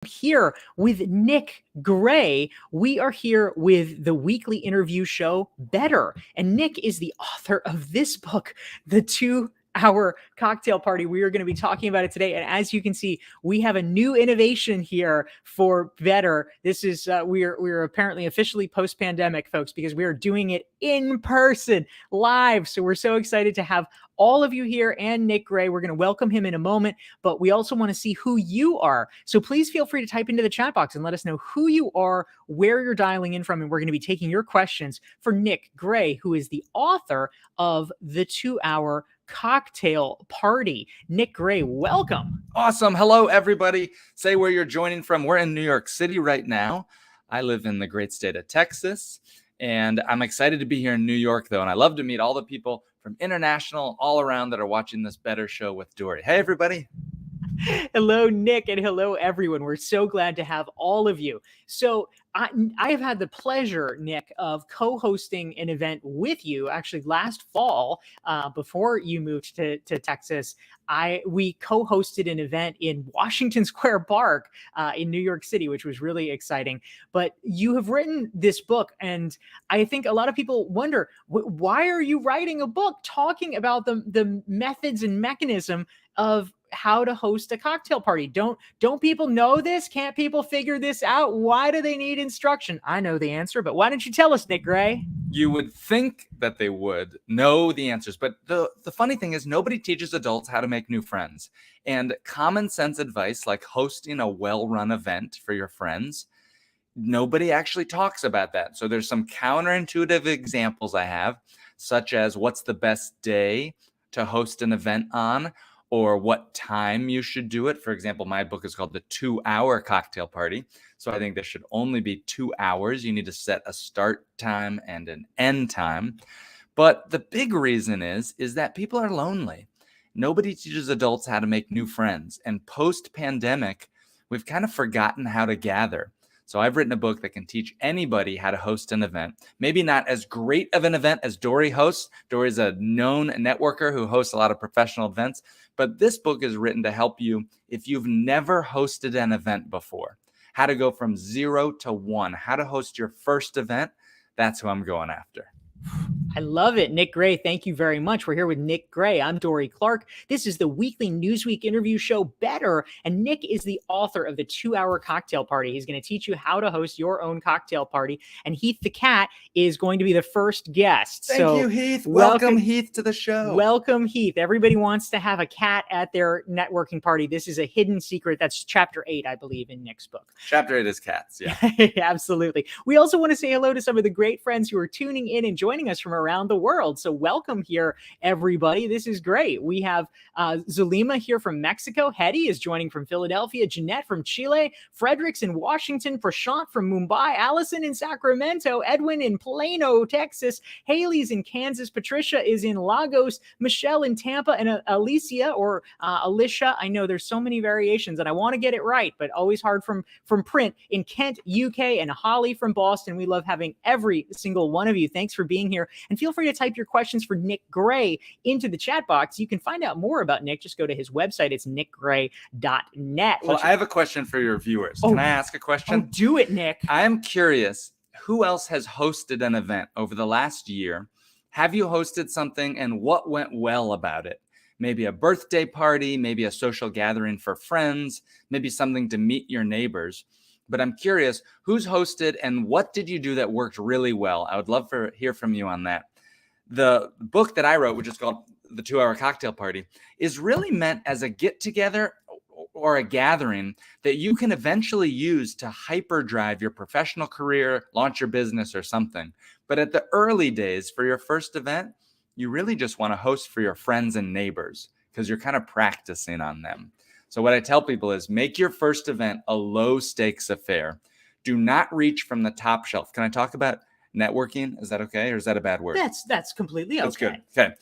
Here with Nick Gray. We are here with the weekly interview show Better. And Nick is the author of this book, The 2-Hour Cocktail Party. We are going to be talking about it today. And as you can see, we have a new innovation here for Better. This is, we're apparently officially post-pandemic, folks, because we are doing it in person, live. So we're so excited to have all of you here and Nick Gray. We're going to welcome him in a moment, but we also want to see who you are. So please feel free to type into the chat box and let us know who you are, where you're dialing in from, and we're going to be taking your questions for Nick Gray, who is the author of The 2-Hour Cocktail Party. Nick Gray, welcome. Awesome. Hello, everybody. Say where you're joining from. We're in New York City right now. I live in the great state of Texas, and I'm excited to be here in New York, though, and I love to meet all the people from international all around that are watching this Better show with Dorie. Hey, everybody. Hello, Nick, and hello, everyone. We're so glad to have all of you. So I have had the pleasure, Nick, of co-hosting an event with you actually last fall before you moved to Texas. We co-hosted an event in Washington Square Park in New York City, which was really exciting. But you have written this book, and I think a lot of people wonder, why are you writing a book talking about the methods and mechanism of how to host a cocktail party? Don't people know this? Can't people figure this out? Why do they need instruction? I know the answer, but why don't you tell us, Nick Gray? You would think that they would know the answers, but the funny thing is nobody teaches adults how to make new friends. And common sense advice like hosting a well-run event for your friends, nobody actually talks about that. So there's some counterintuitive examples I have, such as what's the best day to host an event on, or what time you should do it. For example, my book is called The 2-Hour Cocktail Party. So I think there should only be 2 hours. You need to set a start time and an end time. But the big reason is that people are lonely. Nobody teaches adults how to make new friends. And post-pandemic, we've kind of forgotten how to gather. So I've written a book that can teach anybody how to host an event. Maybe not as great of an event as Dorie hosts. Dorie's a known networker who hosts a lot of professional events. But this book is written to help you if you've never hosted an event before. How to go from 0 to 1. How to host your first event. That's who I'm going after. I love it. Nick Gray, thank you very much. We're here with Nick Gray. I'm Dorie Clark. This is the weekly Newsweek interview show Better, and Nick is the author of The 2-Hour Cocktail Party. He's going to teach you how to host your own cocktail party, and Heath the cat is going to be the first guest. Thank you, Heath. Welcome, Heath, to the show. Welcome, Heath. Everybody wants to have a cat at their networking party. This is a hidden secret. That's chapter 8, I believe, in Nick's book. Chapter 8 is cats, yeah. Absolutely. We also want to say hello to some of the great friends who are tuning in and joining us from around the world. So welcome here, everybody. This is great. We have Zulima here from Mexico. Hetty is joining from Philadelphia. Jeanette from Chile. Fredericks in Washington. Prashant from Mumbai. Allison in Sacramento. Edwin in Plano, Texas. Haley's in Kansas. Patricia is in Lagos. Michelle in Tampa. And Alicia or Alicia. I know there's so many variations and I want to get it right, but always hard from print, in Kent, UK. And Holly from Boston. We love having every single one of you. Thanks for being here. And feel free to type your questions for Nick Gray into the chat box. You can find out more about Nick. Just go to his website. It's nickgray.net. Well, I have a question for your viewers. Can I ask a question? Oh, do it, Nick. I'm curious, who else has hosted an event over the last year? Have you hosted something and what went well about it? Maybe a birthday party, maybe a social gathering for friends, maybe something to meet your neighbors. But I'm curious, who's hosted and what did you do that worked really well? I would love to hear from you on that. The book that I wrote, which is called The 2-Hour Cocktail Party, is really meant as a get-together or a gathering that you can eventually use to hyperdrive your professional career, launch your business or something. But at the early days for your first event, you really just want to host for your friends and neighbors because you're kind of practicing on them. So what I tell people is make your first event a low-stakes affair. Do not reach from the top shelf. Can I talk about networking? Is that okay? Or is that a bad word? That's completely okay. That's good. Okay.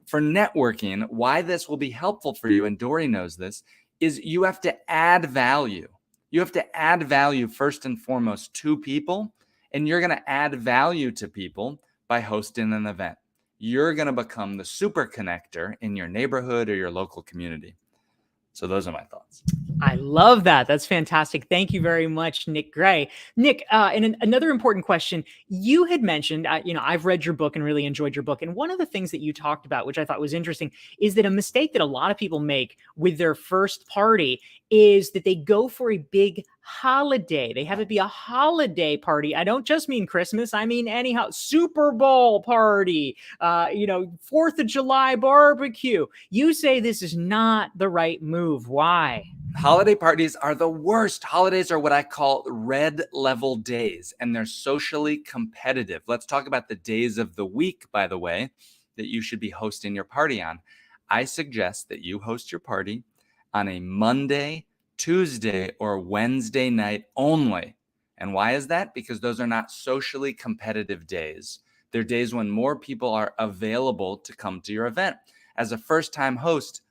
For networking, why this will be helpful for you, and Dorie knows this, is you have to add value. You have to add value first and foremost to people, and you're going to add value to people by hosting an event. You're going to become the super connector in your neighborhood or your local community. So those are my thoughts. I love that. That's fantastic. Thank you very much, Nick Gray. Nick, and another important question. You had mentioned, I've read your book and really enjoyed your book. And one of the things that you talked about, which I thought was interesting, is that a mistake that a lot of people make with their first party is that they go for a big holiday. They have it be a holiday party. I don't just mean Christmas. I mean anyhow, Super Bowl party, 4th of July barbecue. You say this is not the right move. Why? Holiday parties are the worst. Holidays are what I call red level days, and they're socially competitive. Let's talk about the days of the week, by the way, that you should be hosting your party on. I suggest that you host your party on a Monday, Tuesday, or Wednesday night only. And why is that? Because those are not socially competitive days. They're days when more people are available to come to your event. As a first-time host,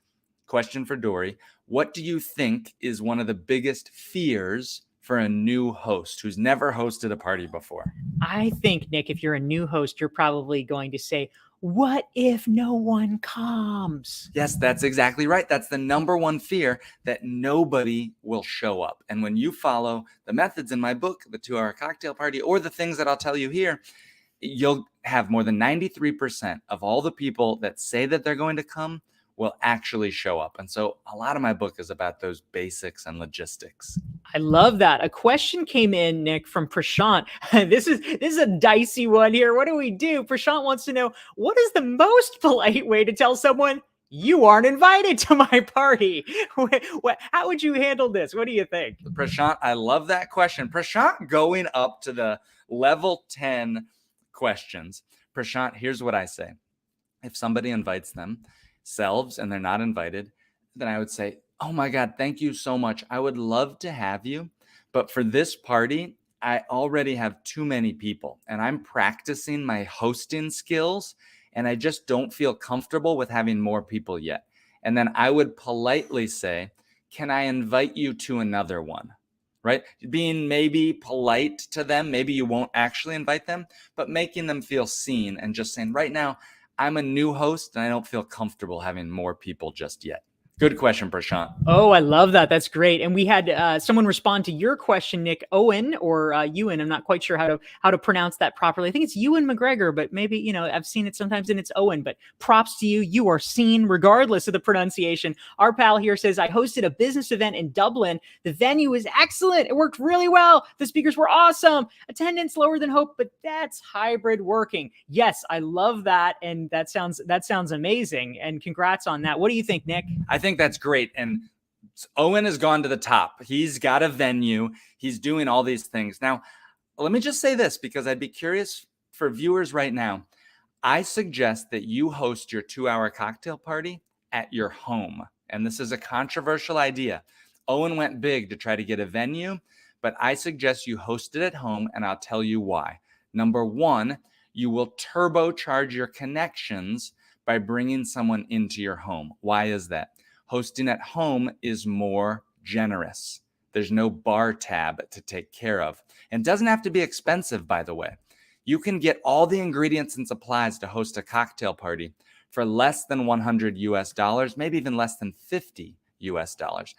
question for Dorie, what do you think is one of the biggest fears for a new host who's never hosted a party before? I think, Nick, if you're a new host, you're probably going to say, what if no one comes? Yes, that's exactly right. That's the number one fear, that nobody will show up. And when you follow the methods in my book, the 2-hour cocktail party, or the things that I'll tell you here, you'll have more than 93% of all the people that say that they're going to come will actually show up. And so a lot of my book is about those basics and logistics. I love that. A question came in, Nick, from Prashant. This is a dicey one here. What do we do? Prashant wants to know, what is the most polite way to tell someone you aren't invited to my party? How would you handle this? What do you think? Prashant, I love that question. Prashant, going up to the level 10 questions. Prashant, here's what I say. If somebody invites themselves and they're not invited, then I would say, oh my God, thank you so much. I would love to have you, but for this party, I already have too many people and I'm practicing my hosting skills and I just don't feel comfortable with having more people yet. And then I would politely say, can I invite you to another one? Right? Being maybe polite to them. Maybe you won't actually invite them, but making them feel seen and just saying, right now, I'm a new host and I don't feel comfortable having more people just yet. Good question, Prashant. Oh, I love that. That's great. And we had someone respond to your question, Nick. Owen or Ewan. I'm not quite sure how to pronounce that properly. I think it's Ewan McGregor, but maybe, I've seen it sometimes and it's Owen, but props to you. You are seen regardless of the pronunciation. Our pal here says, I hosted a business event in Dublin. The venue was excellent. It worked really well. The speakers were awesome. Attendance lower than hoped, but that's hybrid working. Yes, I love that. And that sounds amazing. And congrats on that. What do you think, Nick? I think that's great. And Owen has gone to the top. He's got a venue. He's doing all these things. Now, let me just say this because I'd be curious for viewers right now. I suggest that you host your 2-hour cocktail party at your home. And this is a controversial idea. Owen went big to try to get a venue, but I suggest you host it at home, and I'll tell you why. Number one, you will turbocharge your connections by bringing someone into your home. Why is that? Hosting at home is more generous. There's no bar tab to take care of. And it doesn't have to be expensive, by the way. You can get all the ingredients and supplies to host a cocktail party for less than $100 US, maybe even less than $50 US.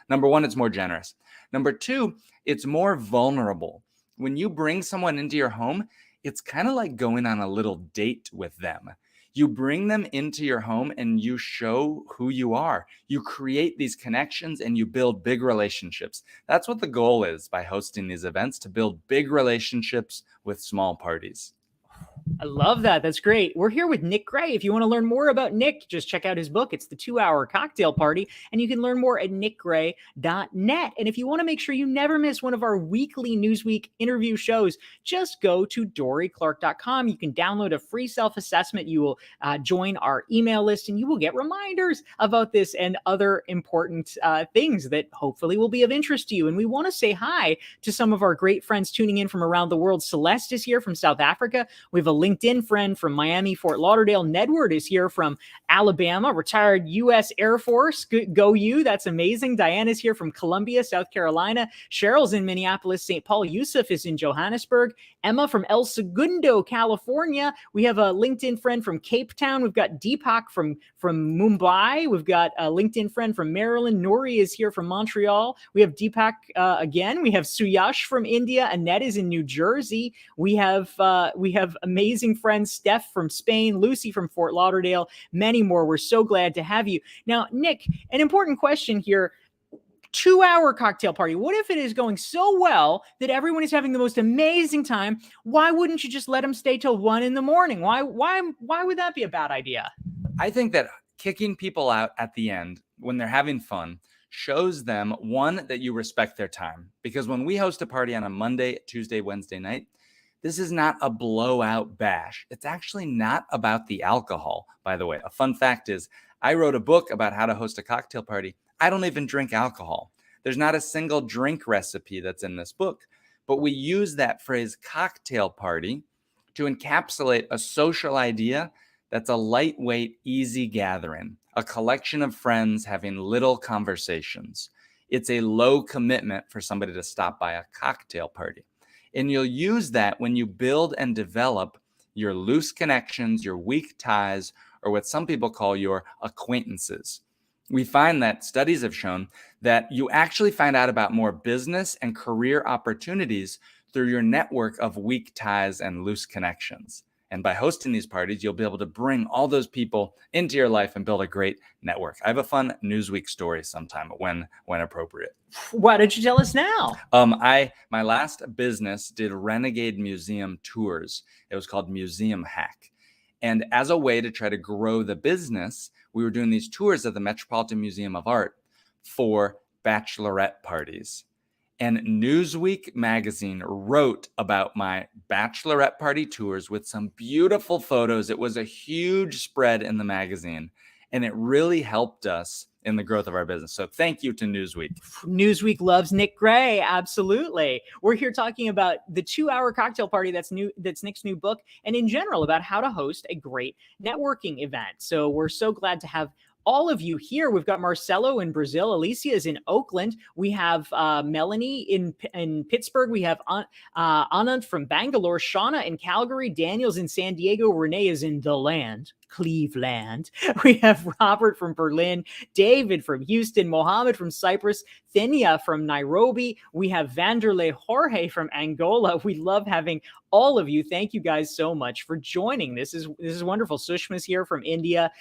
Number one, it's more generous. Number two, it's more vulnerable. When you bring someone into your home, it's kind of like going on a little date with them. You bring them into your home and you show who you are. You create these connections and you build big relationships. That's what the goal is by hosting these events, to build big relationships with small parties. I love that. That's great. We're here with Nick Gray. If you want to learn more about Nick, just check out his book. It's the 2-hour cocktail party, and you can learn more at nickgray.net. And if you want to make sure you never miss one of our weekly Newsweek interview shows, just go to dorieclark.com. You can download a free self-assessment. You will join our email list, and you will get reminders about this and other important things that hopefully will be of interest to you. And we want to say hi to some of our great friends tuning in from around the world. Celeste is here from South Africa. We have LinkedIn friend from Miami, Fort Lauderdale. Nedward is here from Alabama, retired U.S. Air Force. Go you. That's amazing. Diana's here from Columbia, South Carolina. Cheryl's in Minneapolis, St. Paul. Yusuf is in Johannesburg. Emma from El Segundo, California. We have a LinkedIn friend from Cape Town. We've got Deepak from Mumbai. We've got a LinkedIn friend from Maryland. Nori is here from Montreal. We have Deepak again. We have Suyash from India. Annette is in New Jersey. We have amazing friends, Steph from Spain, Lucy from Fort Lauderdale, many more. We're so glad to have you. Now, Nick, an important question here. 2-hour cocktail party. What if it is going so well that everyone is having the most amazing time? Why wouldn't you just let them stay till 1 a.m? Why would that be a bad idea? I think that kicking people out at the end when they're having fun shows them, one, that you respect their time. Because when we host a party on a Monday, Tuesday, Wednesday night, this is not a blowout bash. It's actually not about the alcohol, by the way. A fun fact is I wrote a book about how to host a cocktail party. I don't even drink alcohol. There's not a single drink recipe that's in this book, but we use that phrase cocktail party to encapsulate a social idea that's a lightweight, easy gathering, a collection of friends having little conversations. It's a low commitment for somebody to stop by a cocktail party. And you'll use that when you build and develop your loose connections, your weak ties, or what some people call your acquaintances. We find that studies have shown that you actually find out about more business and career opportunities through your network of weak ties and loose connections. And by hosting these parties, you'll be able to bring all those people into your life and build a great network. I have a fun Newsweek story sometime when appropriate. Why don't you tell us now? My last business did Renegade Museum tours. It was called Museum Hack. And as a way to try to grow the business, we were doing these tours at the Metropolitan Museum of Art for bachelorette parties. And Newsweek magazine wrote about my bachelorette party tours with some beautiful photos. It was a huge spread in the magazine, and it really helped us in the growth of our business. So thank you to Newsweek. Newsweek loves Nick Gray. Absolutely. We're here talking about the 2-hour cocktail party that's Nick's new book, and in general about how to host a great networking event. So we're so glad to have all of you here. We've got Marcelo in Brazil. Alicia is in Oakland. We have Melanie in Pittsburgh. We have Anand from Bangalore. Shauna in Calgary. Daniel's in San Diego. Renee is in the land, Cleveland. We have Robert from Berlin. David from Houston. Mohammed from Cyprus. Thenia from Nairobi. We have Vanderlei Jorge from Angola. We love having all of you. Thank you guys so much for joining. This is wonderful. Sushma's here from India.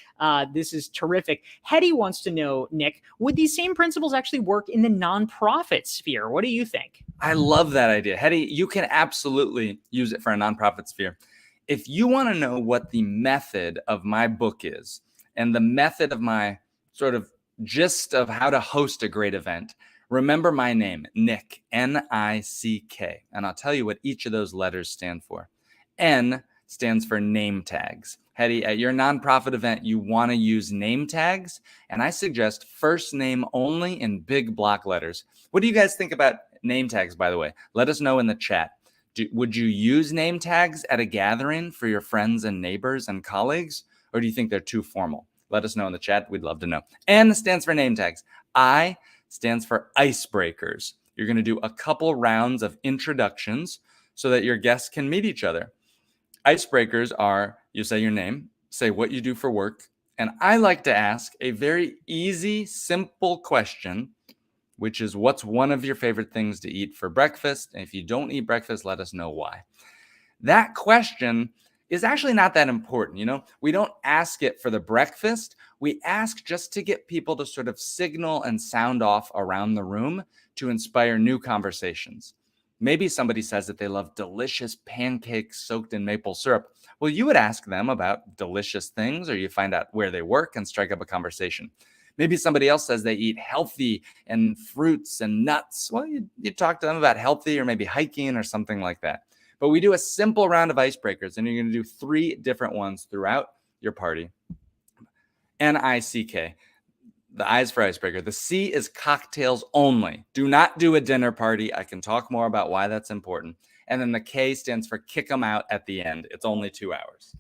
This is terrific. Hetty wants to know, Nick, would these same principles actually work in the nonprofit sphere? What do you think? I love that idea. Hetty, you can absolutely use it for a nonprofit sphere. If you want to know what the method of my book is and the method of my sort of gist of how to host a great event, remember my name, Nick, N-I-C-K, and I'll tell you what each of those letters stand for. N stands for name tags. Hetty, at your nonprofit event, you want to use name tags, and I suggest first name only in big block letters. What do you guys think about name tags, by the way? Let us know in the chat. Would you use name tags at a gathering for your friends and neighbors and colleagues, or do you think they're too formal? Let us know in the chat. We'd love to know. N stands for name tags. I stands for icebreakers. You're going to do a couple rounds of introductions so that your guests can meet each other. Icebreakers are, you say your name, say what you do for work, and I like to ask a very easy, simple question, which is, what's one of your favorite things to eat for breakfast? And if you don't eat breakfast, let us know why. That question is actually not that important. You know, we don't ask it for the breakfast. We ask just to get people to sort of signal and sound off around the room to inspire new conversations. Maybe somebody says that they love delicious pancakes soaked in maple syrup. Well, you would ask them about delicious things, or you find out where they work and strike up a conversation. Maybe somebody else says they eat healthy and fruits and nuts. Well, you talk to them about healthy or maybe hiking or something like that. But we do a simple round of icebreakers, and you're going to do 3 different ones throughout your party. N-I-C-K. The I is for icebreaker. The C is cocktails only. Do not do a dinner party. I can talk more about why that's important. And then the K stands for kick them out at the end. It's only 2 hours.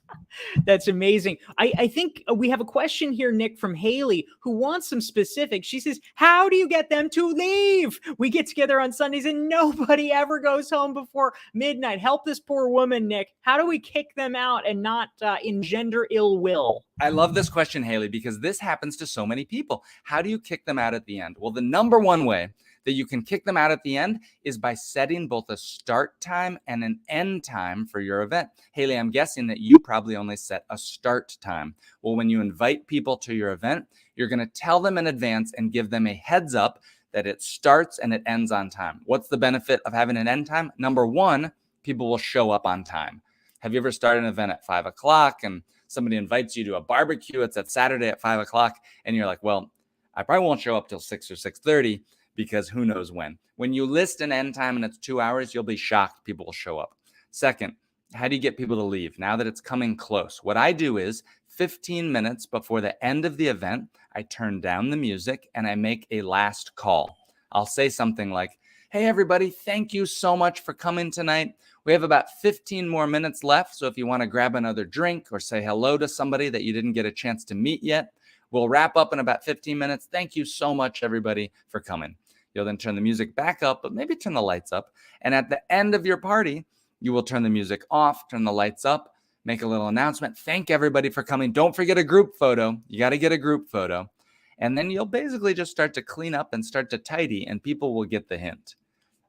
That's amazing. I think we have a question here, Nick, from Haley, who wants some specifics. She says, how do you get them to leave? We get together on Sundays and nobody ever goes home before midnight. Help this poor woman, Nick. How do we kick them out and not engender ill will? I love this question, Haley, because this happens to so many people. How do you kick them out at the end? Well, the number one way that you can kick them out at the end is by setting both a start time and an end time for your event. Haley, I'm guessing that you probably only set a start time. Well, when you invite people to your event, you're going to tell them in advance and give them a heads up that it starts and it ends on time. What's the benefit of having an end time? Number one, people will show up on time. Have you ever started an event at 5 o'clock and somebody invites you to a barbecue? It's at Saturday at 5 o'clock. And you're like, well, I probably won't show up till 6 or 6:30 because who knows when. When you list an end time and it's 2 hours, you'll be shocked people will show up. Second, how do you get people to leave now that it's coming close? What I do is 15 minutes before the end of the event, I turn down the music and I make a last call. I'll say something like, hey, everybody, thank you so much for coming tonight. We have about 15 more minutes left. So if you want to grab another drink or say hello to somebody that you didn't get a chance to meet yet, we'll wrap up in about 15 minutes. Thank you so much, everybody, for coming. You'll then turn the music back up, but maybe turn the lights up. And at the end of your party, you will turn the music off, turn the lights up, make a little announcement. Thank everybody for coming. Don't forget a group photo. You got to get a group photo. And then you'll basically just start to clean up and start to tidy, and people will get the hint.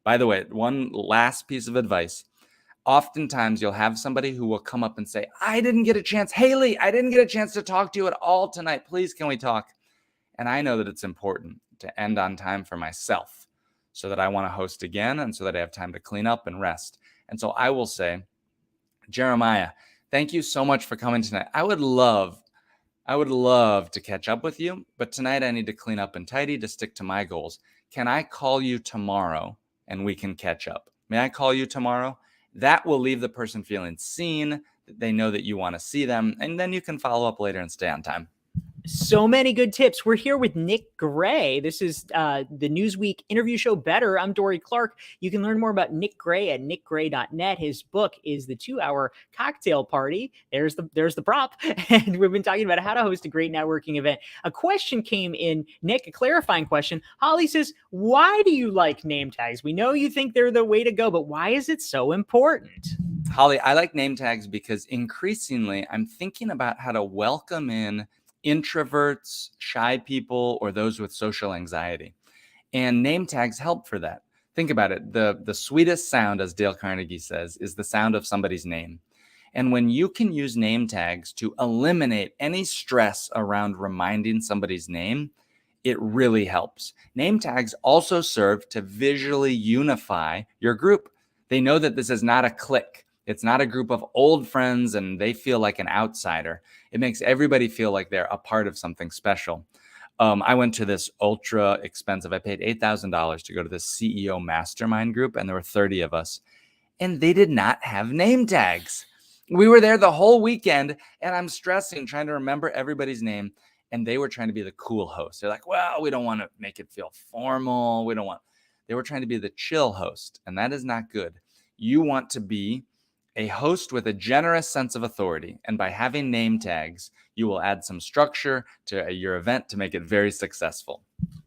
By the way, one last piece of advice. Oftentimes you'll have somebody who will come up and say, I didn't get a chance. Haley, I didn't get a chance to talk to you at all tonight. Please, can we talk? And I know that it's important to end on time for myself so that I want to host again and so that I have time to clean up and rest. And so I will say, Jeremiah, thank you so much for coming tonight. I would love to catch up with you, but tonight I need to clean up and tidy to stick to my goals. Can I call you tomorrow and we can catch up? May I call you tomorrow? That will leave the person feeling seen, that they know that you want to see them, and then you can follow up later and stay on time. So many good tips. We're here with Nick Gray. This is the Newsweek interview show Better. I'm Dorie Clark. You can learn more about Nick Gray at nickgray.net. His book is The 2-Hour Cocktail Party. There's the prop. And we've been talking about how to host a great networking event. A question came in, Nick, a clarifying question. Holly says, why do you like name tags? We know you think they're the way to go, but why is it so important? Holly, I like name tags because increasingly I'm thinking about how to welcome in introverts, shy people, or those with social anxiety. And name tags help for that. Think about it. The sweetest sound, as Dale Carnegie says, is the sound of somebody's name. And when you can use name tags to eliminate any stress around reminding somebody's name, it really helps. Name tags also serve to visually unify your group. They know that this is not a clique. It's not a group of old friends and they feel like an outsider. It makes everybody feel like they're a part of something special. I went to this ultra expensive, I paid $8,000 to go to this CEO mastermind group, and there were 30 of us, and they did not have name tags. We were there the whole weekend, and I'm stressing, trying to remember everybody's name, and they were trying to be the cool host. They're like, well, we don't want to make it feel formal. They were trying to be the chill host, and that is not good. You want to be a host with a generous sense of authority. And by having name tags, you will add some structure to your event to make it very successful.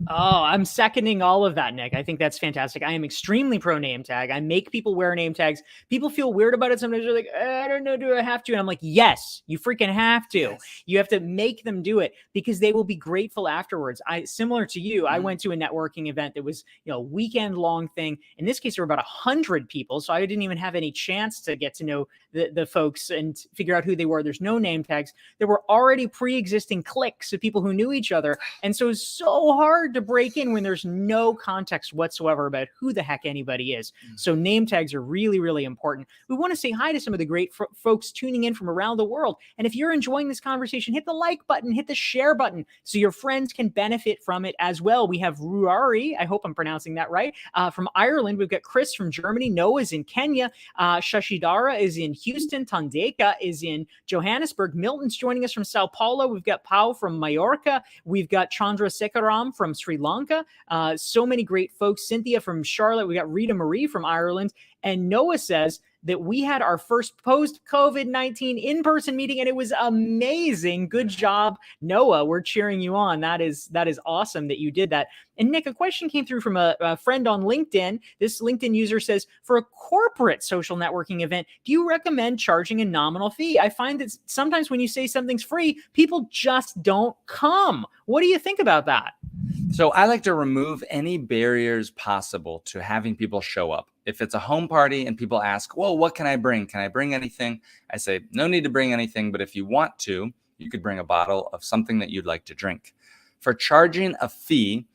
Oh, I'm seconding all of that, Nick. I think that's fantastic. I am extremely pro name tag. I make people wear name tags. People feel weird about it. Sometimes they're like, I don't know, do I have to? And I'm like, yes, you freaking have to. Yes. You have to make them do it because they will be grateful afterwards. Similar to you, I went to a networking event that was, weekend long thing. In this case, there were about 100 people. So I didn't even have any chance to get to know the folks and figure out who they were. There's no name tags. There were already pre-existing cliques of people who knew each other. And so it's so hard to break in when there's no context whatsoever about who the heck anybody is. So name tags are really, really important. We want to say hi to some of the great folks tuning in from around the world. And if you're enjoying this conversation, hit the like button, hit the share button so your friends can benefit from it as well. We have Ruari, I hope I'm pronouncing that right, from Ireland. We've got Chris from Germany. Noah's in Kenya. Shashidara is in Houston. Tandeka is in Johannesburg. Milton's joining us from from Sao Paulo. We've got Pau from Mallorca. We've got Chandra Sekaram from Sri Lanka. So many great folks. Cynthia from Charlotte. We got Rita Marie from Ireland. And Noah says that we had our first post-COVID-19 in-person meeting, and it was amazing. Good job, Noah. We're cheering you on. That is awesome that you did that. And Nick, a question came through from a friend on LinkedIn. This LinkedIn user says, for a corporate social networking event, do you recommend charging a nominal fee? I find that sometimes when you say something's free, people just don't come. What do you think about that? So I like to remove any barriers possible to having people show up. If it's a home party and people ask, well, what can I bring? Can I bring anything? I say, no need to bring anything, but if you want to, you could bring a bottle of something that you'd like to drink. For charging a fee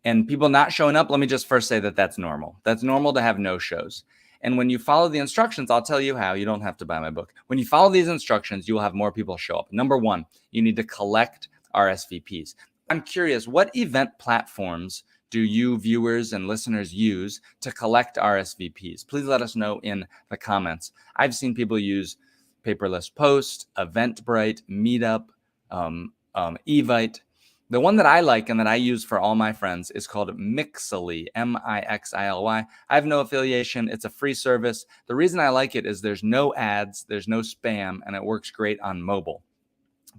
and people not showing up, let me just first say that that's normal. That's normal to have no-shows. And when you follow the instructions, I'll tell you how. You don't have to buy my book. When you follow these instructions, you will have more people show up. Number one, you need to collect RSVPs. I'm curious, what event platforms do you viewers and listeners use to collect RSVPs? Please let us know in the comments. I've seen people use Paperless Post, Eventbrite, Meetup, Evite. The one that I like and that I use for all my friends is called Mixily, Mixily. I have no affiliation. It's a free service. The reason I like it is there's no ads, there's no spam, and it works great on mobile.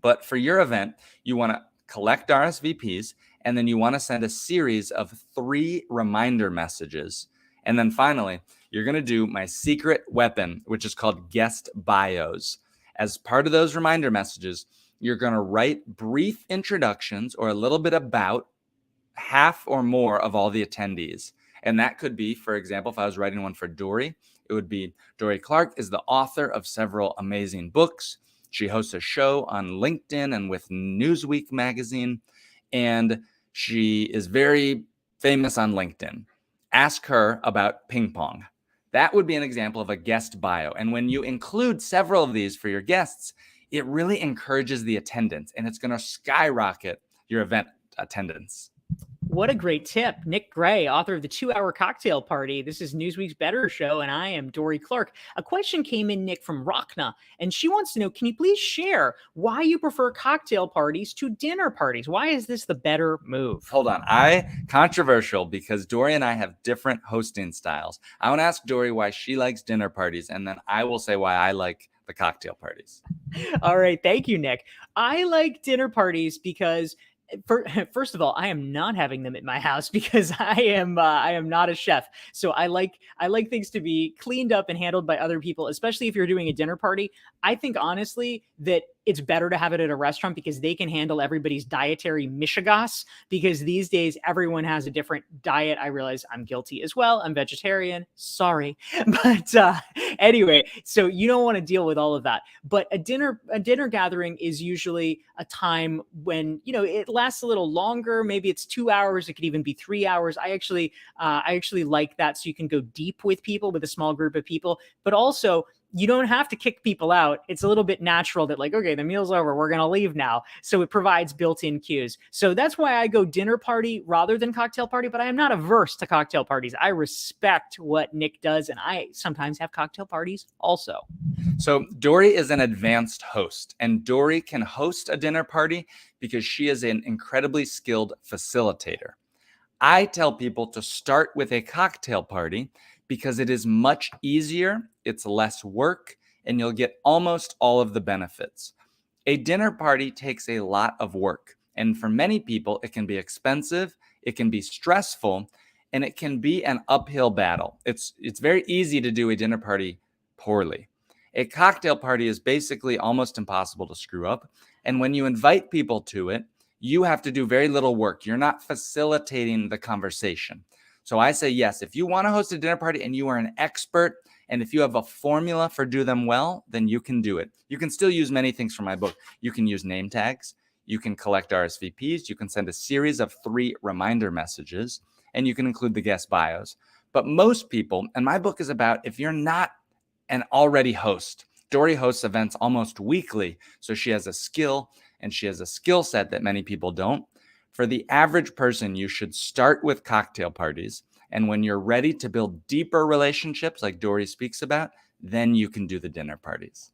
But for your event, you want to collect RSVPs, and then you want to send a series of 3 reminder messages. And then finally, you're going to do my secret weapon, which is called guest bios. As part of those reminder messages, you're going to write brief introductions or a little bit about half or more of all the attendees. And that could be, for example, if I was writing one for Dorie, it would be Dorie Clark is the author of several amazing books. She hosts a show on LinkedIn and with Newsweek magazine, and she is very famous on LinkedIn. Ask her about ping pong. That would be an example of a guest bio. And when you include several of these for your guests, it really encourages the attendance, and it's going to skyrocket your event attendance. What a great tip. Nick Gray, author of the 2-Hour Cocktail Party. This is Newsweek's Better Show, and I am Dorie Clark. A question came in, Nick, from Rachna, and she wants to know, can you please share why you prefer cocktail parties to dinner parties? Why is this the better move? Hold on. Controversial, because Dorie and I have different hosting styles. I want to ask Dorie why she likes dinner parties, and then I will say why I like the cocktail parties. All right. Thank you, Nick. I like dinner parties because first of all, I am not having them at my house because I am not a chef. So I like things to be cleaned up and handled by other people, especially if you're doing a dinner party. I think honestly that it's better to have it at a restaurant because they can handle everybody's dietary mishigas, because these days everyone has a different diet. I realize I'm guilty as well. I'm vegetarian. Sorry. But anyway, so you don't want to deal with all of that. But a dinner gathering is usually a time when, it lasts a little longer. Maybe it's 2 hours. It could even be 3 hours. I actually like that. So you can go deep with people, with a small group of people, but also you don't have to kick people out. It's a little bit natural that like, okay, the meal's over, we're going to leave now. So it provides built-in cues. So that's why I go dinner party rather than cocktail party, but I am not averse to cocktail parties. I respect what Nick does, and I sometimes have cocktail parties also. So Dorie is an advanced host, and Dorie can host a dinner party because she is an incredibly skilled facilitator. I tell people to start with a cocktail party because it is much easier, it's less work, and you'll get almost all of the benefits. A dinner party takes a lot of work, and for many people, it can be expensive, it can be stressful, and it can be an uphill battle. It's very easy to do a dinner party poorly. A cocktail party is basically almost impossible to screw up, and when you invite people to it, you have to do very little work. You're not facilitating the conversation. So I say, yes, if you want to host a dinner party and you are an expert, and if you have a formula for do them well, then you can do it. You can still use many things from my book. You can use name tags. You can collect RSVPs. You can send a series of 3 reminder messages, and you can include the guest bios. But most people, and my book is about if you're not an already host. Dorie hosts events almost weekly, so she has a skill, and she has a skill set that many people don't. For the average person, you should start with cocktail parties. And when you're ready to build deeper relationships like Dorie speaks about, then you can do the dinner parties.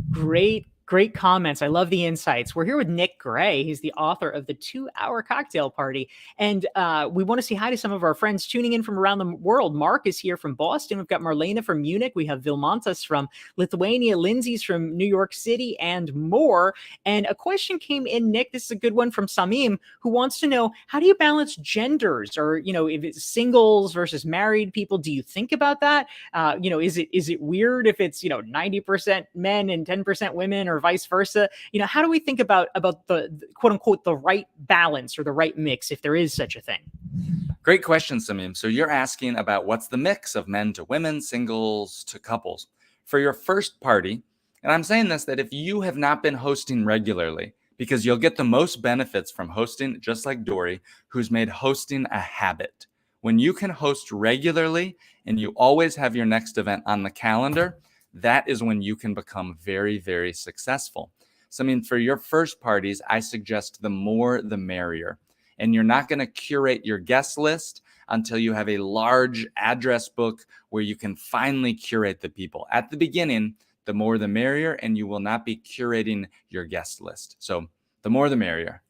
Great Great comments. I love the insights. We're here with Nick Gray. He's the author of the 2-Hour Cocktail Party. And we want to say hi to some of our friends tuning in from around the world. Mark is here from Boston. We've got Marlena from Munich. We have Vilmontas from Lithuania. Lindsay's from New York City and more. And a question came in, Nick. This is a good one from Samim, who wants to know, how do you balance genders? Or, if it's singles versus married people, do you think about that? Is it weird if it's, 90% men and 10% women, or vice versa? How do we think about the quote unquote the right balance or the right mix, if there is such a thing? Great question, Samim. So you're asking about what's the mix of men to women, singles to couples. For your first party, and I'm saying this, that if you have not been hosting regularly, because you'll get the most benefits from hosting, just like Dorie, who's made hosting a habit. When you can host regularly and you always have your next event on the calendar, that is when you can become very, very successful. So, for your first parties, I suggest the more the merrier. And you're not going to curate your guest list until you have a large address book where you can finally curate the people. At the beginning, the more the merrier, and you will not be curating your guest list. So the more the merrier.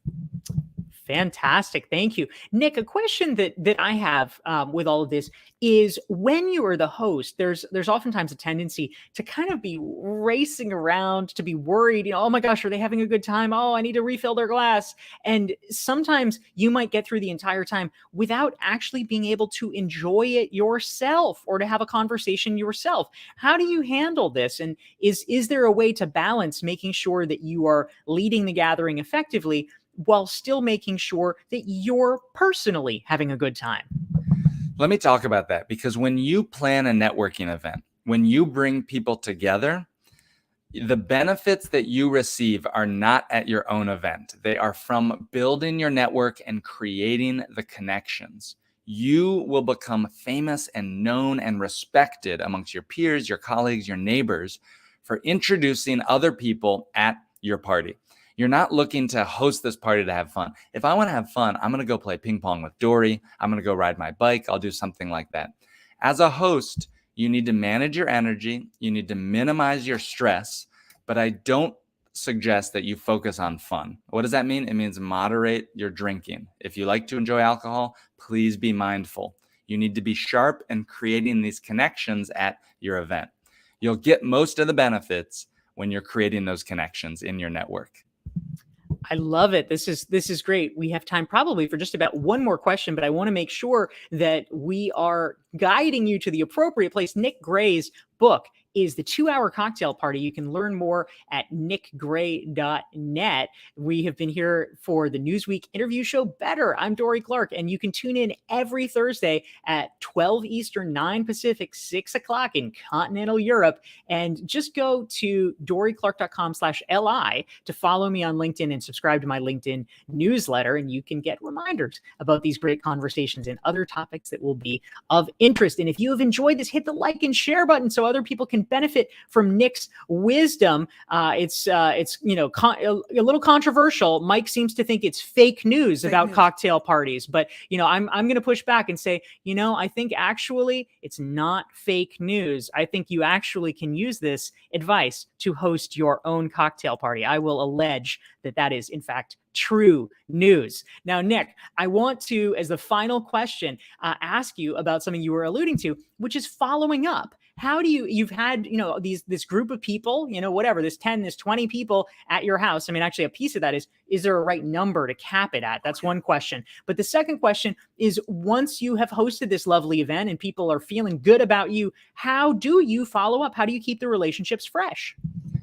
Fantastic. Thank you. Nick, a question that I have with all of this is, when you are the host, there's oftentimes a tendency to kind of be racing around, to be worried, oh my gosh, are they having a good time? Oh, I need to refill their glass. And sometimes you might get through the entire time without actually being able to enjoy it yourself or to have a conversation yourself. How do you handle this? And is there a way to balance making sure that you are leading the gathering effectively while still making sure that you're personally having a good time? Let me talk about that, because when you plan a networking event, when you bring people together, the benefits that you receive are not at your own event. They are from building your network and creating the connections. You will become famous and known and respected amongst your peers, your colleagues, your neighbors for introducing other people at your party. You're not looking to host this party to have fun. If I want to have fun, I'm going to go play ping pong with Dorie. I'm going to go ride my bike. I'll do something like that. As a host, you need to manage your energy. You need to minimize your stress, but I don't suggest that you focus on fun. What does that mean? It means moderate your drinking. If you like to enjoy alcohol, please be mindful. You need to be sharp and creating these connections at your event. You'll get most of the benefits when you're creating those connections in your network. I love it. This is great. We have time probably for just about one more question, but I want to make sure that we are guiding you to the appropriate place. Nick Gray's book is the 2-Hour Cocktail Party. You can learn more at nickgray.net. We have been here for the Newsweek interview show Better. I'm Dorie Clark, and you can tune in every Thursday at 12 Eastern, 9 Pacific, 6 o'clock in continental Europe. And just go to dorieclark.com/li to follow me on LinkedIn and subscribe to my LinkedIn newsletter. And you can get reminders about these great conversations and other topics that will be of interest. And if you have enjoyed this, hit the like and share button so other people can benefit from Nick's wisdom. It's a little controversial. Mike seems to think it's fake news about cocktail parties, but I'm going to push back and say, I think actually it's not fake news. I think you actually can use this advice to host your own cocktail party. I will allege that is in fact true news. Now, Nick, I want to, as the final question, ask you about something you were alluding to, which is following up. How do you've had, this group of people, whatever, this 10, this 20 people at your house. I mean, actually a piece of that is there a right number to cap it at? That's one question. But the second question is, once you have hosted this lovely event and people are feeling good about you, how do you follow up? How do you keep the relationships fresh?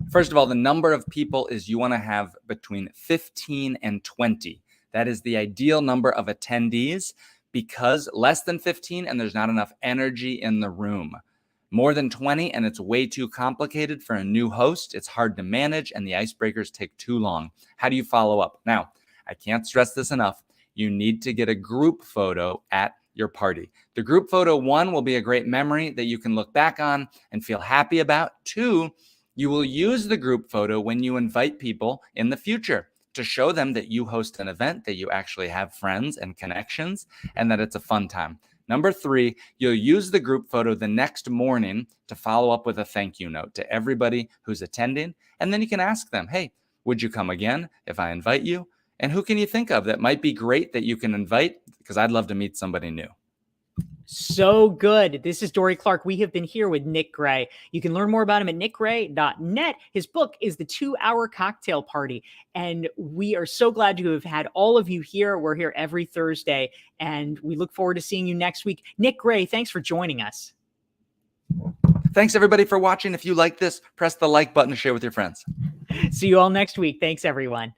First of all, the number of people is you want to have between 15 and 20. That is the ideal number of attendees, because less than 15 and there's not enough energy in the room. More than 20 and it's way too complicated for a new host. It's hard to manage and the icebreakers take too long. How do you follow up? Now, I can't stress this enough. You need to get a group photo at your party. The group photo, 1, will be a great memory that you can look back on and feel happy about. 2, you will use the group photo when you invite people in the future to show them that you host an event, that you actually have friends and connections, and that it's a fun time. Number 3, you'll use the group photo the next morning to follow up with a thank you note to everybody who's attending. And then you can ask them, hey, would you come again if I invite you? And who can you think of that might be great that you can invite? Because I'd love to meet somebody new. So good. This is Dorie Clark. We have been here with Nick Gray. You can learn more about him at nickgray.net. His book is The 2-Hour Cocktail Party. And we are so glad to have had all of you here. We're here every Thursday, and we look forward to seeing you next week. Nick Gray, thanks for joining us. Thanks, everybody, for watching. If you like this, press the like button to share with your friends. See you all next week. Thanks, everyone.